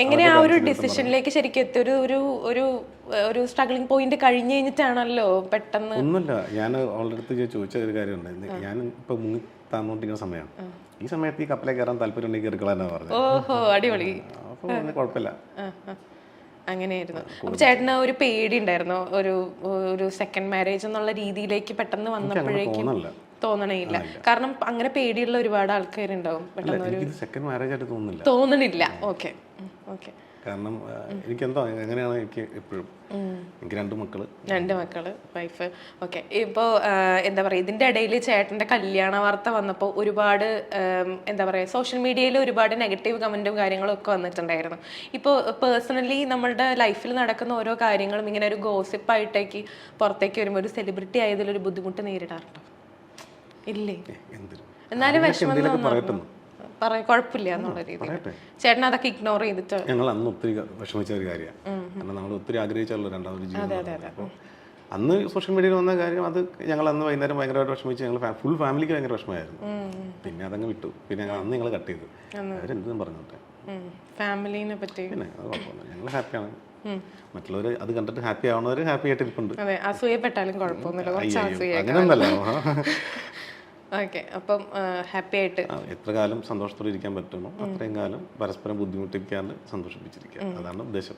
എങ്ങനെ ആ ഒരു ഡിസിഷനിലേക്ക് ശരിക്കും എത്തി? ഒരു ഒരു ഒരു ഒരു സ്ട്രഗ്ലിംഗ് പോയിന്റ് കഴിഞ്ഞ് കഴിഞ്ഞിട്ടാണല്ലോ പെട്ടെന്ന്. ഒന്നുമില്ല, ഞാൻ അവളുടെ അടുത്ത് ചോദിച്ച ഒരു കാര്യമുണ്ടായിരുന്നു. ഞാൻ ഇപ്പൊ മുങ്ങി താന്നോണ്ടിരിക്കുന്ന സമയമാണ്. ഈ സമയത്ത് ഈ കപ്പലെ കയറാൻ താല്പര്യം ഉണ്ടെങ്കിൽ കയറിക്കളാന്നാ പറഞ്ഞത്. ഓഹോ, അടിപൊളി. അപ്പൊ കുഴപ്പമില്ല. അങ്ങനെയായിരുന്നു. അപ്പൊ ചേട്ടന് ഒരു പേടി ഉണ്ടായിരുന്നോ, ഒരു ഒരു സെക്കൻഡ് മാരേജ് എന്നുള്ള രീതിയിലേക്ക് പെട്ടെന്ന് വന്നപ്പോഴേക്കും? തോന്നണേയില്ല. കാരണം അങ്ങനെ പേടിയുള്ള ഒരുപാട് ആൾക്കാരുണ്ടാവും. പെട്ടെന്ന് സെക്കൻഡ് മാരേജ് ആയിട്ട് തോന്നണില്ല. Okay okay. കാരണം എനിക്കെന്തോ എങ്ങനെയാണ്, എനിക്ക് എപ്പോഴും എനിക്ക് രണ്ട് മക്കള്, വൈഫ്. ഓക്കെ. ഇപ്പോൾ എന്താ പറയുക, ഇതിൻ്റെ ഇടയിൽ ചേട്ടൻ്റെ കല്യാണ വാർത്ത വന്നപ്പോൾ ഒരുപാട് എന്താ പറയുക, സോഷ്യൽ മീഡിയയിൽ ഒരുപാട് നെഗറ്റീവ് കമൻറ്റും കാര്യങ്ങളും ഒക്കെ വന്നിട്ടുണ്ടായിരുന്നു. ഇപ്പോൾ പേഴ്സണലി നമ്മളുടെ ലൈഫിൽ നടക്കുന്ന ഓരോ കാര്യങ്ങളും ഇങ്ങനെ ഒരു ഗോസിപ്പായിട്ടേക്ക് പുറത്തേക്ക് വരുമ്പോൾ ഒരു സെലിബ്രിറ്റി ആയതിലൊരു ബുദ്ധിമുട്ട് നേരിടാറുണ്ടോ? ഇല്ലേ? എന്നാലും വിഷമം കുഴപ്പമില്ല എന്നുള്ള രീതിയിൽ ചേട്ടൻ അതൊക്കെ ഇഗ്നോർ ചെയ്തിട്ട്? ഞങ്ങൾ അന്ന് ഒത്തിരി വിഷമിച്ച ഒരു കാര്യമാണ്. കാരണം നമ്മൾ ഒത്തിരി ആഗ്രഹിച്ചുള്ള രണ്ടാമതൊരു ജീവിതം. അപ്പോൾ അന്ന് സോഷ്യൽ മീഡിയയിൽ വന്ന കാര്യം, അത് ഞങ്ങൾ അന്ന് വൈകുന്നേരം ഭയങ്കരമായിട്ട് വിഷമിച്ച് ഞങ്ങൾ ഫുൾ ഫാമിലിക്ക് ഭയങ്കര വിഷമമായിരുന്നു. പിന്നെ അതങ്ങ് വിട്ടു. പിന്നെ അന്ന് ഞങ്ങൾ കട്ട് ചെയ്തു. അവരെന്തും പറഞ്ഞോട്ടെ, ഫാമിലിനെ പറ്റി പിന്നെ അത് കുഴപ്പമില്ല, ഞങ്ങൾ ഹാപ്പിയാണ്. മറ്റുള്ളവർ അത് കണ്ടിട്ട് ഹാപ്പി ആവുന്നവർ ഹാപ്പി ആയിട്ട് ഇരിപ്പുണ്ട്. അസൂയപ്പെട്ടാലും കുഴപ്പമൊന്നുമില്ല. അങ്ങനെയൊന്നല്ല. ഓക്കെ. അപ്പം ഹാപ്പി ആയിട്ട് എത്ര കാലം സന്തോഷത്തോടെ ഇരിക്കാൻ പറ്റുമോ അത്രയും കാലം പരസ്പരം ബുദ്ധിമുട്ടിക്കാണ്ട് സന്തോഷിപ്പിച്ചിരിക്കുക, അതാണ് ഉദ്ദേശം.